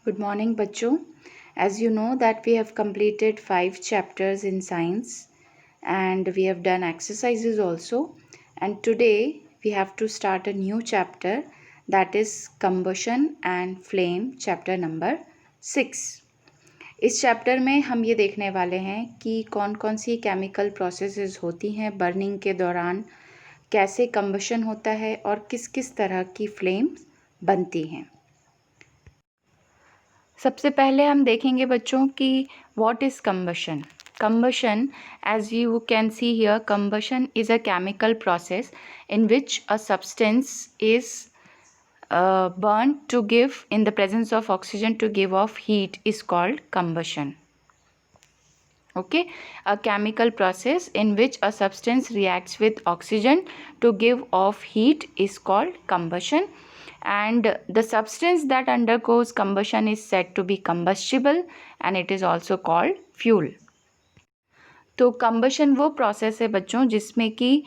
Good morning, बच्चों. As you know that we have completed 5 chapters in science and we have done exercises also. And today we have to start a new chapter, that is combustion and flame, chapter number 6. इस chapter में हम ये देखने वाले हैं कि कौन कौन सी केमिकल प्रोसेसेस होती हैं बर्निंग के दौरान, कैसे कंबशन होता है और किस किस तरह की फ्लेम्स बनती हैं. सबसे पहले हम देखेंगे बच्चों कि what is combustion. Combustion, as you can see here, combustion is a chemical process in which a substance is burned to give, in the presence of oxygen, to give off heat is called combustion. Okay, a chemical process in which a substance reacts with oxygen to give off heat is called combustion. And the substance that undergoes combustion is said to be combustible and it is also called fuel. तो combustion वो process है बच्चों जिसमें कि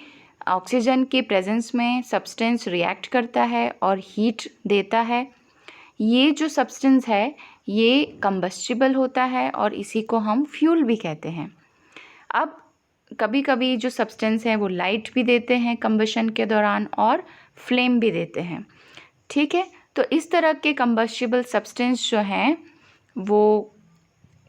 oxygen के presence में substance react करता है और हीट देता है. ये जो सब्सटेंस है ये कंबस्टिबल होता है और इसी को हम फ्यूल भी कहते हैं. अब कभी कभी जो सब्सटेंस है वो लाइट भी देते हैं कंबशन के दौरान और फ्लेम भी देते हैं. ठीक है, तो इस तरह के कंबस्टिबल सब्सटेंस जो हैं वो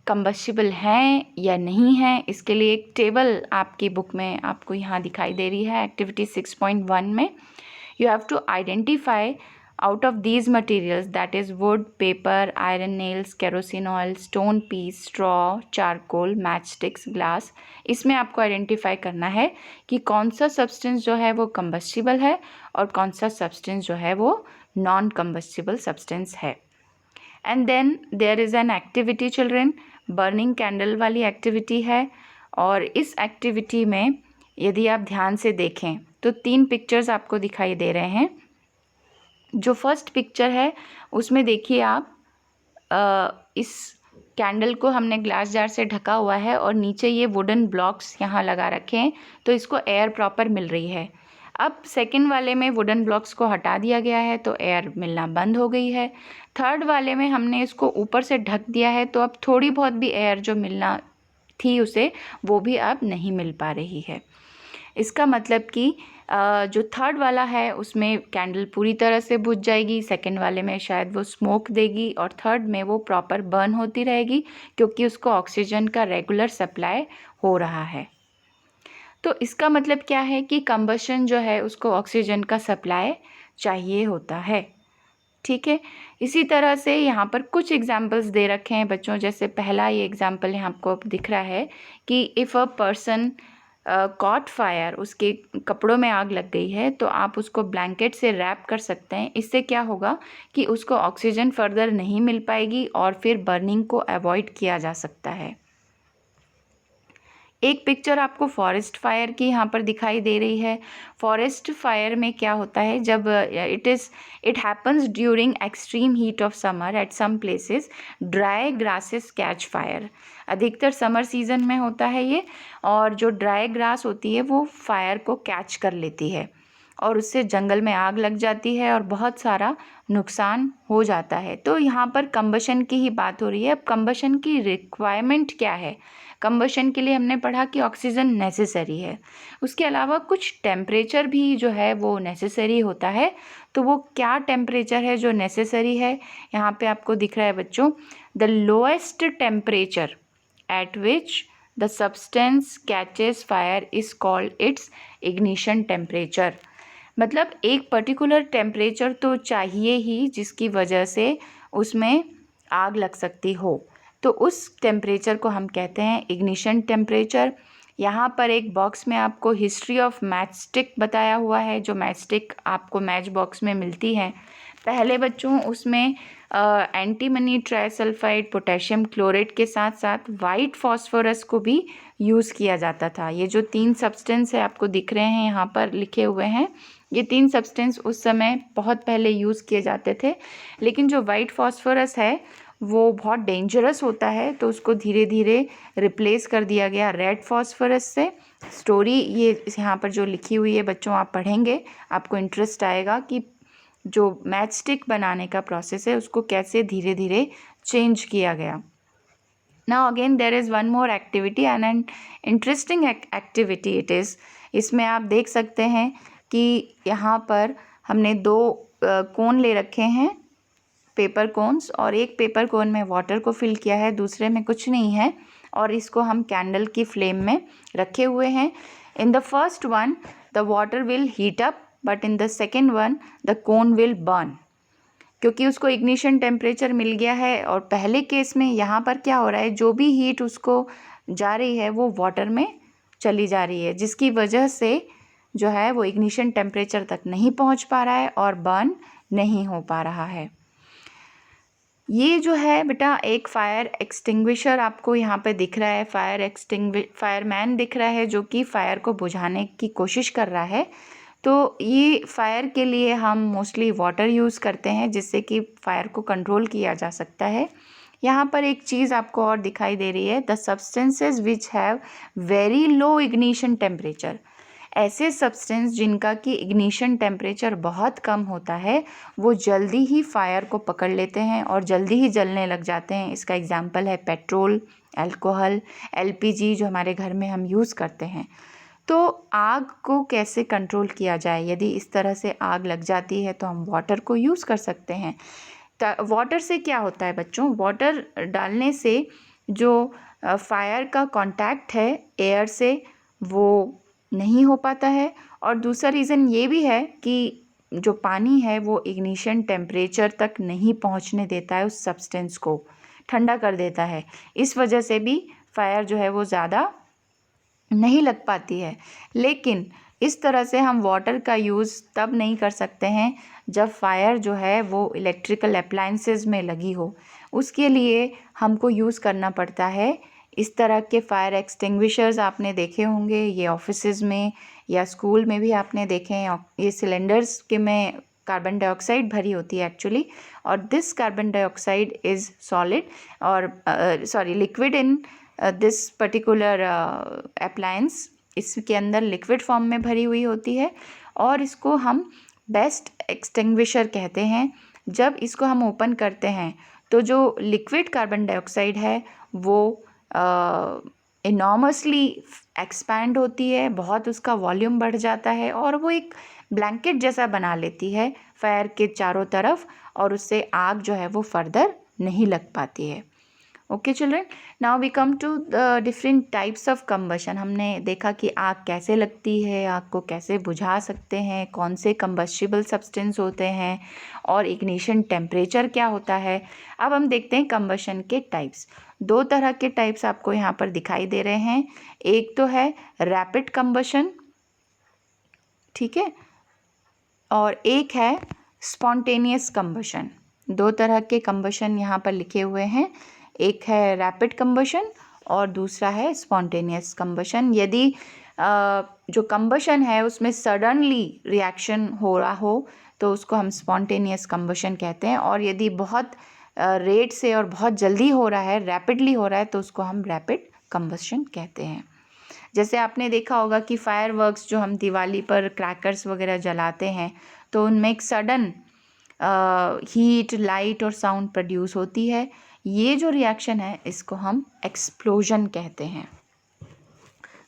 कंबस्टिबल हैं या नहीं हैं, इसके लिए एक टेबल आपकी बुक में आपको यहाँ दिखाई दे रही है एक्टिविटी 6.1 में. You have to identify out of these materials, that is wood, paper, iron nails, kerosene oil, stone piece, straw, charcoal, matchsticks, glass. इसमें आपको आइडेंटिफाई करना है कि कौन सा सब्सटेंस जो है वो कंबस्टिबल है और कौन सा सब्सटेंस जो है वो नॉन कंबस्टिबल सब्सटेंस है. And then there is an activity children, burning candle वाली एक्टिविटी है. और इस एक्टिविटी में यदि आप ध्यान से देखें तो 3 पिक्चर्स आपको दिखाई दे रहे हैं. जो फर्स्ट पिक्चर है उसमें देखिए आप इस कैंडल को हमने ग्लास जार से ढका हुआ है और नीचे ये वुडन ब्लॉक्स यहाँ लगा रखे हैं तो इसको एयर प्रॉपर मिल रही है. अब सेकंड वाले में वुडन ब्लॉक्स को हटा दिया गया है तो एयर मिलना बंद हो गई है. थर्ड वाले में हमने इसको ऊपर से ढक दिया है तो अब थोड़ी बहुत भी एयर जो मिलना थी उसे वो भी अब नहीं मिल पा रही है. इसका मतलब कि जो थर्ड वाला है उसमें कैंडल पूरी तरह से बुझ जाएगी, सेकंड वाले में शायद वो स्मोक देगी और थर्ड में वो प्रॉपर बर्न होती रहेगी क्योंकि उसको ऑक्सीजन का रेगुलर सप्लाई हो रहा है. तो इसका मतलब क्या है कि कंबशन जो है उसको ऑक्सीजन का सप्लाई चाहिए होता है. ठीक है, इसी तरह से यहाँ पर कुछ एग्जाम्पल्स दे रखे हैं बच्चों. जैसे पहला ये एग्जाम्पल यहाँ आपको दिख रहा है कि if a person cot fire, उसके कपड़ों में आग लग गई है तो आप उसको ब्लैंकेट से रैप कर सकते हैं. इससे क्या होगा कि उसको ऑक्सीजन फर्दर नहीं मिल पाएगी और फिर बर्निंग को अवॉइड किया जा सकता है. एक पिक्चर आपको फॉरेस्ट फायर की यहाँ पर दिखाई दे रही है. फॉरेस्ट फायर में क्या होता है, जब it happens during extreme heat of summer at some places dry grasses catch fire. अधिकतर समर सीजन में होता है ये, और जो ड्राई ग्रास होती है वो फायर को कैच कर लेती है और उससे जंगल में आग लग जाती है और बहुत सारा नुकसान हो जाता है. तो यहाँ पर कंबशन की ही बात हो रही है. अब कंबशन की रिक्वायरमेंट क्या है? कंबशन के लिए हमने पढ़ा कि ऑक्सीजन नेसेसरी है, उसके अलावा कुछ टेम्परेचर भी जो है वो नेसेसरी होता है. तो वो क्या टेम्परेचर है जो नेसेसरी है? यहाँ पे आपको दिख रहा है बच्चों, the lowest temperature at which the substance catches fire is called its ignition temperature. मतलब एक पर्टिकुलर टेम्परेचर तो चाहिए ही जिसकी वजह से उसमें आग लग सकती हो, तो उस टेम्परेचर को हम कहते हैं इग्निशन टेम्परेचर. यहाँ पर एक बॉक्स में आपको हिस्ट्री ऑफ मैच स्टिक बताया हुआ है, जो मैच स्टिक आपको मैच बॉक्स में मिलती है. पहले बच्चों उसमें एंटीमनी ट्राइसल्फाइड पोटेशियम क्लोरेट के साथ साथ वाइट फॉस्फोरस को भी यूज़ किया जाता था. ये जो 3 सब्सटेंस है आपको दिख रहे हैं यहाँ पर लिखे हुए हैं, ये 3 सब्सटेंस उस समय बहुत पहले यूज़ किए जाते थे. लेकिन जो वाइट फॉस्फोरस है वो बहुत डेंजरस होता है तो उसको धीरे धीरे रिप्लेस कर दिया गया रेड फॉस्फोरस से. स्टोरी ये यहाँ पर जो लिखी हुई है बच्चों आप पढ़ेंगे, आपको इंटरेस्ट आएगा कि जो मैच स्टिक बनाने का प्रोसेस है उसको कैसे धीरे धीरे चेंज किया गया। Now again there is one more activity and an interesting activity it is. इसमें आप देख सकते हैं कि यहाँ पर हमने दो कोन ले रखे हैं, पेपर कोन्स, और एक पेपर कोन में वाटर को फिल किया है, दूसरे में कुछ नहीं है, और इसको हम कैंडल की फ्लेम में रखे हुए हैं। In the first one the water will heat up but in the second one the cone will burn, क्योंकि उसको इग्निशन टेम्परेचर मिल गया है। और पहले केस में यहाँ पर क्या हो रहा है, जो भी हीट उसको जा रही है वो वाटर में चली जा रही है, जिसकी वजह से जो है वो इग्निशन टेम्परेचर तक नहीं पहुँच पा रहा है और बर्न नहीं हो पा रहा है। ये जो है बेटा एक फायर एक्सटिंग्विशर आपको यहाँ पे दिख रहा है, फायरमैन दिख रहा है जो कि फायर को बुझाने की कोशिश कर रहा है। तो ये फायर के लिए हम मोस्टली वाटर यूज़ करते हैं जिससे कि फायर को कंट्रोल किया जा सकता है। यहाँ पर एक चीज़ आपको और दिखाई दे रही है, the substances which have very low ignition temperature. ऐसे सब्सटेंस जिनका कि इग्निशन टेम्परेचर बहुत कम होता है वो जल्दी ही फायर को पकड़ लेते हैं और जल्दी ही जलने लग जाते हैं। इसका एग्जांपल है पेट्रोल, अल्कोहल, एलपीजी जो हमारे घर में हम यूज़ करते हैं। तो आग को कैसे कंट्रोल किया जाए, यदि इस तरह से आग लग जाती है तो हम वाटर को यूज़ कर सकते हैं। वाटर से क्या होता है बच्चों, वाटर डालने से जो फायर का कांटेक्ट है एयर से वो नहीं हो पाता है, और दूसरा रीज़न ये भी है कि जो पानी है वो इग्निशन टेम्परेचर तक नहीं पहुंचने देता है, उस सब्सटेंस को ठंडा कर देता है। इस वजह से भी फायर जो है वो ज़्यादा नहीं लग पाती है। लेकिन इस तरह से हम वाटर का यूज़ तब नहीं कर सकते हैं जब फायर जो है वो इलेक्ट्रिकल अप्लायंसेस में लगी हो। उसके लिए हमको यूज़ करना पड़ता है इस तरह के फायर एक्सटिंग्विशर्स। आपने देखे होंगे, ये ऑफिसेज में या स्कूल में भी आपने देखे हैं। ये सिलेंडर्स के में कार्बन डाइऑक्साइड भरी होती है एक्चुअली, और this carbon dioxide is solid और liquid in this particular appliance. इसके अंदर लिक्विड फॉर्म में भरी हुई होती है और इसको हम बेस्ट एक्सटिंग्विशर कहते हैं। जब इसको हम ओपन करते हैं तो जो लिक्विड कार्बन डाइऑक्साइड है वो इनॉर्मसली एक्सपैंड होती है, बहुत उसका वॉल्यूम बढ़ जाता है और वो एक ब्लैंकेट जैसा बना लेती है फायर के चारों तरफ, और उससे आग जो है वो फर्दर नहीं लग पाती है। Okay children, now we come to the different types of combustion. हमने देखा कि आग कैसे लगती है, आग को कैसे बुझा सकते हैं, कौन से कंबस्टिबल सब्सटेंस होते हैं और इग्निशन टेम्परेचर क्या होता है। अब हम देखते हैं कंबशन के टाइप्स। दो तरह के टाइप्स आपको यहाँ पर दिखाई दे रहे हैं। एक तो है रैपिड कंबशन, ठीक है, और एक है स्पॉन्टेनियस कंबशन। दो तरह के कंबशन यहाँ पर लिखे हुए हैं, एक है रैपिड कंबशन और दूसरा है स्पॉन्टेनियस कंबशन। यदि जो कंबशन है उसमें सडनली रिएक्शन हो रहा हो तो उसको हम स्पॉन्टेनियस कंबशन कहते हैं, और यदि बहुत रेट से और बहुत जल्दी हो रहा है, रैपिडली हो रहा है, तो उसको हम रैपिड कंबशन कहते हैं। जैसे आपने देखा होगा कि फायरवर्क्स जो हम दिवाली पर क्रैकर्स वगैरह जलाते हैं तो उनमें एक सडन हीट, लाइट और साउंड प्रोड्यूस होती है। ये जो रिएक्शन है इसको हम एक्सप्लोजन कहते हैं।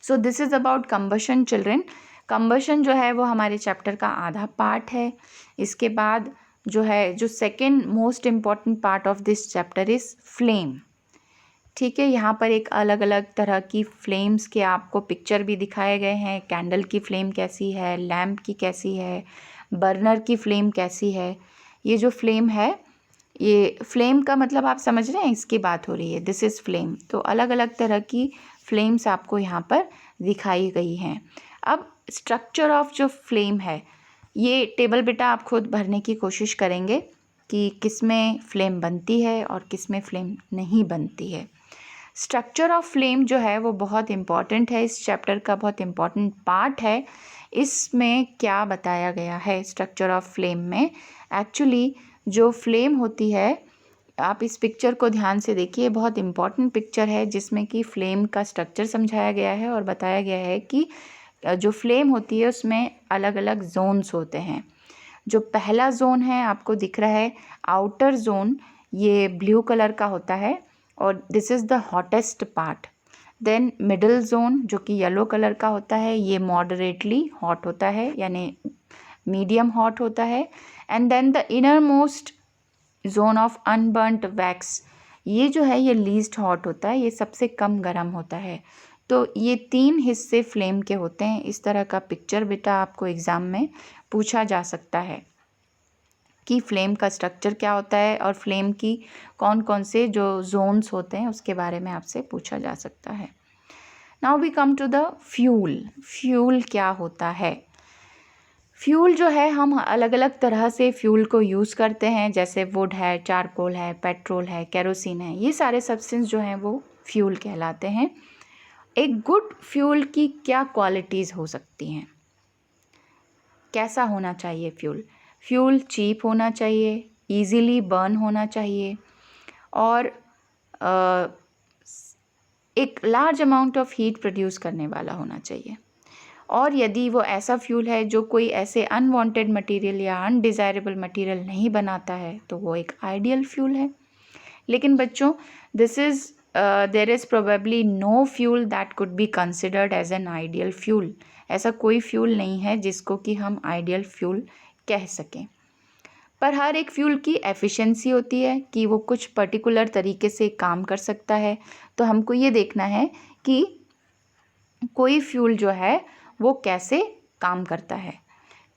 So this is about combustion children. Combustion जो है वो हमारे चैप्टर का आधा पार्ट है। इसके बाद जो है, जो second most important part of this chapter is flame. ठीक है, यहाँ पर एक अलग अलग तरह की फ्लेम्स के आपको पिक्चर भी दिखाए गए हैं। कैंडल की फ्लेम कैसी है, लैम्प की कैसी है, बर्नर की फ्लेम कैसी है। ये जो फ्लेम है, ये फ्लेम का मतलब आप समझ रहे हैं, इसकी बात हो रही है, दिस इज़ फ्लेम। तो अलग अलग तरह की फ्लेम्स आपको यहाँ पर दिखाई गई हैं। अब स्ट्रक्चर ऑफ जो फ्लेम है, ये टेबल बेटा आप खुद भरने की कोशिश करेंगे कि किस में फ्लेम बनती है और किस में फ्लेम नहीं बनती है। स्ट्रक्चर ऑफ फ्लेम जो है वो बहुत इम्पॉर्टेंट है, इस चैप्टर का बहुत इम्पॉर्टेंट पार्ट है। इसमें क्या बताया गया है स्ट्रक्चर ऑफ फ्लेम में, एक्चुअली जो फ्लेम होती है, आप इस पिक्चर को ध्यान से देखिए, बहुत इम्पॉर्टेंट पिक्चर है जिसमें कि फ्लेम का स्ट्रक्चर समझाया गया है और बताया गया है कि जो फ्लेम होती है उसमें अलग अलग जोन्स होते हैं। जो पहला जोन है आपको दिख रहा है आउटर जोन, ये ब्लू कलर का होता है और this is the hottest part. Then middle zone जो कि येलो कलर का होता है, ये मॉडरेटली हॉट होता है यानी मीडियम हॉट होता है। And then the inner most zone of unburnt wax, ये जो है ये लीस्ट हॉट होता है, ये सबसे कम गर्म होता है। तो ये 3 हिस्से फ्लेम के होते हैं। इस तरह का पिक्चर बेटा आपको एग्ज़ाम में पूछा जा सकता है कि फ्लेम का स्ट्रक्चर क्या होता है और फ्लेम की कौन कौन से जो जोन्स होते हैं उसके बारे में आपसे पूछा जा सकता है। Now we come to the fuel. Fuel क्या होता है? फ्यूल जो है, हम अलग अलग तरह से फ्यूल को यूज़ करते हैं, जैसे वुड है, चारकोल है, पेट्रोल है, केरोसिन है, ये सारे सब्सटेंस जो हैं वो फ्यूल कहलाते हैं। एक गुड फ्यूल की क्या क्वालिटीज़ हो सकती हैं? कैसा होना चाहिए फ्यूल? फ्यूल चीप होना चाहिए, ईज़िली बर्न होना चाहिए और एक large amount of heat produce करने वाला होना चाहिए। और यदि वो ऐसा फ्यूल है जो कोई ऐसे अनवांटेड मटेरियल या अनडिज़ायरेबल मटेरियल नहीं बनाता है तो वो एक आइडियल फ्यूल है। लेकिन बच्चों, there is probably no fuel that could be considered as an ideal fuel. ऐसा कोई फ्यूल नहीं है जिसको कि हम आइडियल फ्यूल कह सकें। पर हर एक फ्यूल की एफिशिएंसी होती है कि वो कुछ पर्टिकुलर तरीके से काम कर सकता है। तो हमको ये देखना है कि कोई फ्यूल जो है वो कैसे काम करता है।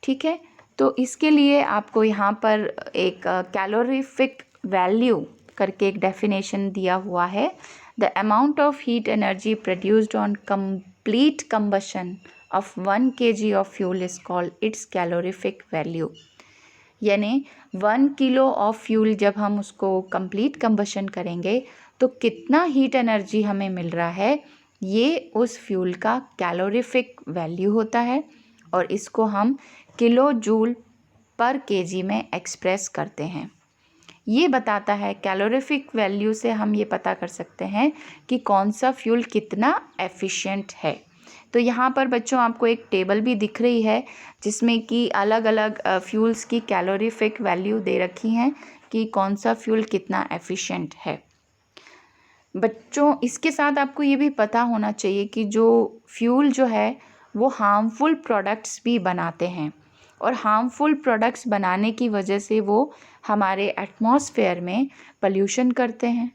ठीक है, तो इसके लिए आपको यहाँ पर एक कैलोरीफिक वैल्यू करके एक डेफिनेशन दिया हुआ है। The amount of heat energy produced on complete combustion of 1 kg of fuel is called its calorific value. यानी 1 किलो ऑफ फ्यूल जब हम उसको कंप्लीट कंबशन करेंगे तो कितना हीट एनर्जी हमें मिल रहा है, ये उस फ्यूल का कैलोरीफिक वैल्यू होता है और इसको हम किलो जूल पर केजी में एक्सप्रेस करते हैं। ये बताता है, कैलोरीफिक वैल्यू से हम ये पता कर सकते हैं कि कौन सा फ्यूल कितना एफिशिएंट है। तो यहाँ पर बच्चों आपको एक टेबल भी दिख रही है जिसमें कि अलग अलग फ्यूल्स की कैलोरीफिक वैल्यू दे रखी हैं कि कौन सा फ्यूल कितना एफिशिएंट है। बच्चों, इसके साथ आपको ये भी पता होना चाहिए कि जो फ्यूल जो है वो हार्मफुल प्रोडक्ट्स भी बनाते हैं और हार्मफुल प्रोडक्ट्स बनाने की वजह से वो हमारे एटमॉस्फेयर में पॉल्यूशन करते हैं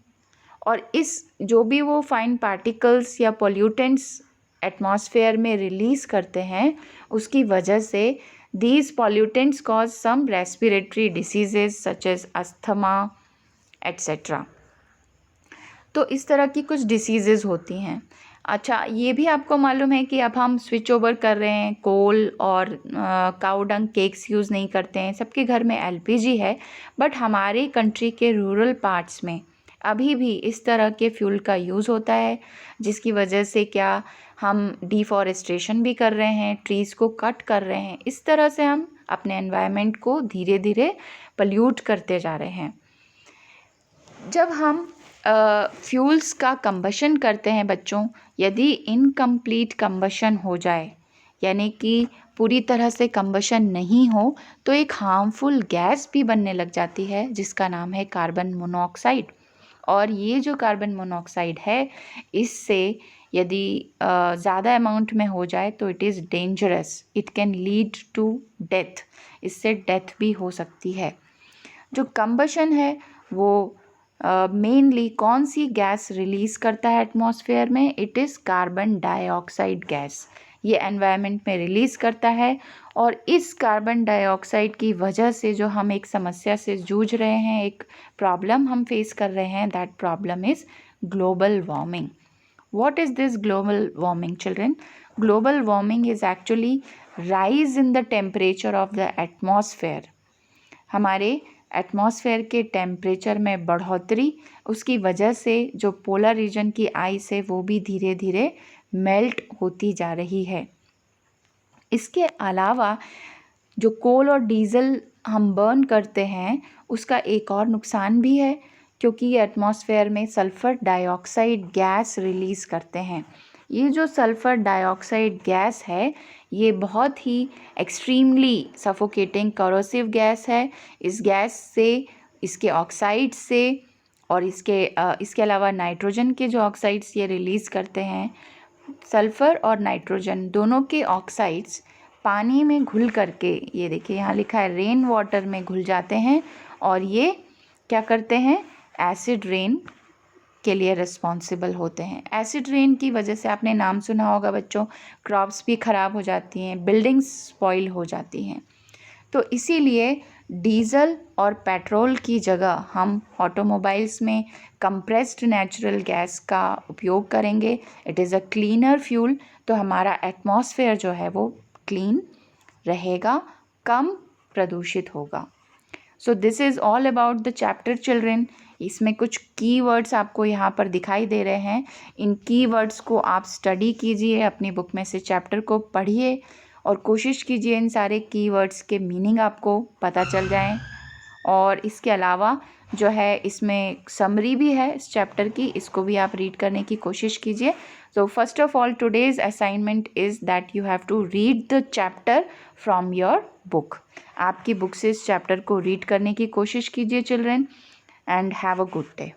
और इस जो भी वो फाइन पार्टिकल्स या पोल्यूटेंट्स एटमॉस्फेयर में रिलीज़ करते हैं उसकी वजह से these pollutants cause some respiratory diseases such as asthma etcetera. तो इस तरह की कुछ डिसीज़ेज़ होती हैं। अच्छा, ये भी आपको मालूम है कि अब हम स्विच ओवर कर रहे हैं, कोल और काऊ डंग केक्स यूज़ नहीं करते हैं, सबके घर में एलपीजी है। बट हमारे कंट्री के रूरल पार्ट्स में अभी भी इस तरह के फ्यूल का यूज़ होता है, जिसकी वजह से क्या हम डिफॉरेस्टेशन भी कर रहे हैं, ट्रीज़ को कट कर रहे हैं। इस तरह से हम अपने एनवायरनमेंट को धीरे धीरे पल्यूट करते जा रहे हैं। जब हम फ्यूल्स का कंबशन करते हैं बच्चों, यदि इनकम्प्लीट कंबशन हो जाए यानी कि पूरी तरह से कंबशन नहीं हो तो एक हार्मफुल गैस भी बनने लग जाती है जिसका नाम है कार्बन मोनोऑक्साइड। और ये जो कार्बन मोनोऑक्साइड है, इससे यदि ज़्यादा अमाउंट में हो जाए तो it is dangerous, it can lead to death, इससे डेथ भी हो सकती है। जो कंबशन है वो मेनली कौन सी गैस रिलीज़ करता है एटमॉस्फेयर में? It is carbon dioxide gas. ये एनवायरनमेंट में रिलीज़ करता है और इस कार्बन डाइऑक्साइड की वजह से जो हम एक समस्या से जूझ रहे हैं, एक प्रॉब्लम हम फेस कर रहे हैं, that problem is global warming. What is this global warming, children? Global warming is actually rise in the temperature of the atmosphere. हमारे एटमॉस्फेयर के टेम्परेचर में बढ़ोतरी, उसकी वजह से जो पोलर रीजन की आइस है वो भी धीरे धीरे मेल्ट होती जा रही है। इसके अलावा जो कोल और डीजल हम बर्न करते हैं उसका एक और नुकसान भी है, क्योंकि ये एटमॉस्फेयर में सल्फ़र डाइऑक्साइड गैस रिलीज़ करते हैं। ये जो सल्फ़र डाइऑक्साइड गैस है ये बहुत ही एक्सट्रीमली सफोकेटिंग करोसिव गैस है। इस गैस से, इसके ऑक्साइड से और इसके अलावा नाइट्रोजन के जो ऑक्साइड्स ये रिलीज़ करते हैं, सल्फ़र और नाइट्रोजन दोनों के ऑक्साइड्स पानी में घुल करके, ये देखिए यहाँ लिखा है रेन वाटर में घुल जाते हैं और ये क्या करते हैं, एसिड रेन के लिए रिस्पॉन्सिबल होते हैं। एसिड रेन की वजह से आपने नाम सुना होगा बच्चों, क्रॉप्स भी ख़राब हो जाती हैं, बिल्डिंग्स स्पॉइल हो जाती हैं। तो इसीलिए डीज़ल और पेट्रोल की जगह हम ऑटोमोबाइल्स में कंप्रेस्ड नेचुरल गैस का उपयोग करेंगे। It is a cleaner fuel, तो हमारा एटमॉस्फेयर जो है वो क्लीन रहेगा, कम प्रदूषित होगा। So this is all about the chapter children. इसमें कुछ कीवर्ड्स आपको यहाँ पर दिखाई दे रहे हैं। इन कीवर्ड्स को आप स्टडी कीजिए, अपनी बुक में से चैप्टर को पढ़िए और कोशिश कीजिए इन सारे कीवर्ड्स के मीनिंग आपको पता चल जाएं। और इसके अलावा जो है इसमें समरी भी है इस चैप्टर की, इसको भी आप रीड करने की कोशिश कीजिए। So first of all today's assignment is that you have to read the chapter from your book. आपकी बुक से इस चैप्टर को रीड करने की कोशिश कीजिए children, and have a good day.